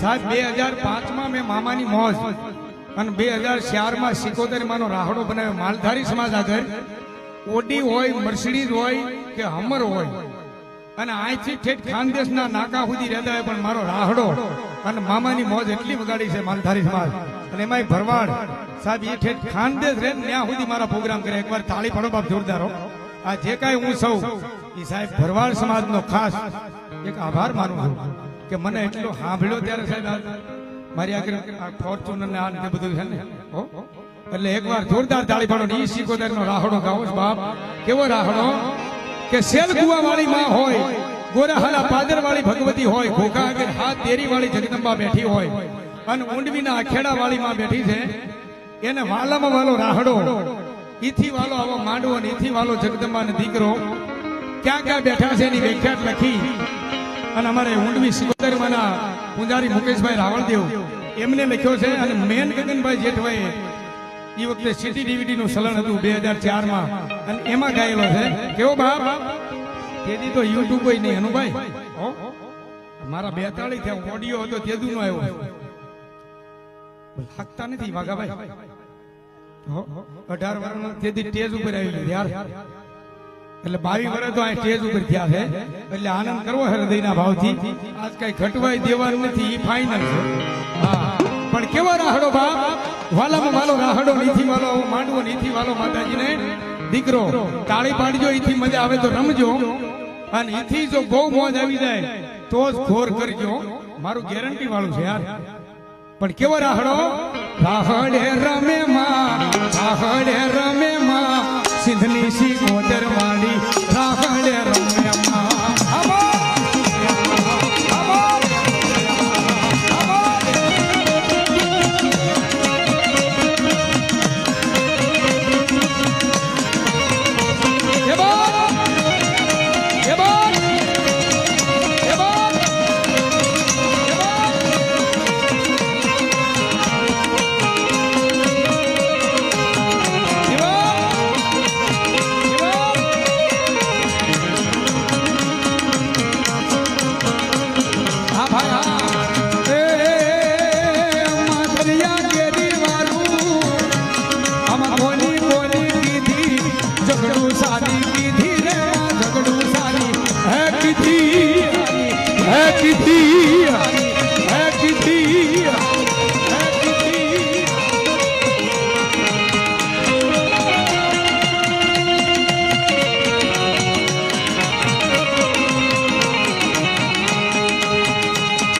સાહેબ 2005 માં મેં મામાની મોજ અને 2004 માં 77 માનો રાહડો બનાવ્યો માલધારી સમાજ આગળ. ઓડી હોય, મર્સિડીઝ હોય કે હમર હોય અને અહીંથી ઠેઠ ખાનદેશના નાકા સુધી રહેતા હોય, પણ મારો રાહડો અને મામાની મોજ એટલી વગાડી છે માલધારી સમાજ. અને એમાંય ભરવાડ સાહેબ એ ઠેઠ ખાનદેશ રહે ત્યાં સુધી મારા પ્રોગ્રામ કરે. એકવાર તાળી પાડો બાપ જોરદારો. આ જે કાંઈ હું સૌ એ સાહેબ ભરવાડ સમાજનો ખાસ એક આભાર માનું છું કે મને એટલો સાંભળ્યો ત્યારે સાહેબ મારી આગળ ફોર્ચ્યુનર ને આ ને બધું છે ને. એટલે એકવાર જોરદાર તાળી પાડો. ઈ 77 નો રાહડો ગાવો બાપ. કેવો રાહડો કે સેલકુવા વાળી માં હોય, ગોરાહાલા પાદર વાળી ભગવતી હોય, ઘોઘા આગળ હાથ તેરી વાળી જગદંબા બેઠી હોય અને ઊંડવીના અખેડા વાળી માં બેઠી છે. એને વાલામાં વાલો રાહડો, ઈથી વાલો આવો માંડવો ને ઈથી વાલો જગદંબા ને દીકરો ક્યાં ક્યાં બેઠા છે એની વ્યાખ્યાત લખી અને અમારે ઊંડવી 77 માના પૂજારી મુકેશભાઈ રાવળદેવ એમને લખ્યો છે. અને મેન ગગનભાઈ જેઠભાઈ એ વખતે સિટી ડીવીડી નું ચલણ હતું 2004 માં અને એમાં ગાયેલો છે. કેવો બાપ તેથી તો યુટ્યુબ હોય નહીં અનુભાઈ. મારા 42 થયા ઓડિયો હતો તેદુ નો આવ્યો. હકતા નથી વાઘાભાઈ. 18 વર્ષમાં તેથી સ્ટેજ ઉપર આવી ગયું યાર. એટલે 22 વર્ષ તો આ સ્ટેજ ઉપર થયા છે. એટલે આનંદ કરવો હૃદયના ભાવથી. આજ કઈ ઘટવાય દેવાનું નથી, એ ફાઇનલ છે. હા પણ કેવો રાહડો બાપ. વાલામાં વાલો રાહડો, નીથી વાલો માંડવો, નીથી વાલો માતાજીને દીકરો. તાળી પાડજો, ઈથી મજા આવે તો રમજો અને ઈથી જો બહુ મોજ આવી જાય તો જ ઘોર કરજો. મારું ગેરંટી વાળું છે યાર. પણ કેવો રાહડો. રાહડે રમે માં, રાહડે રમે માં, સિંધની સી ગોદર વાળી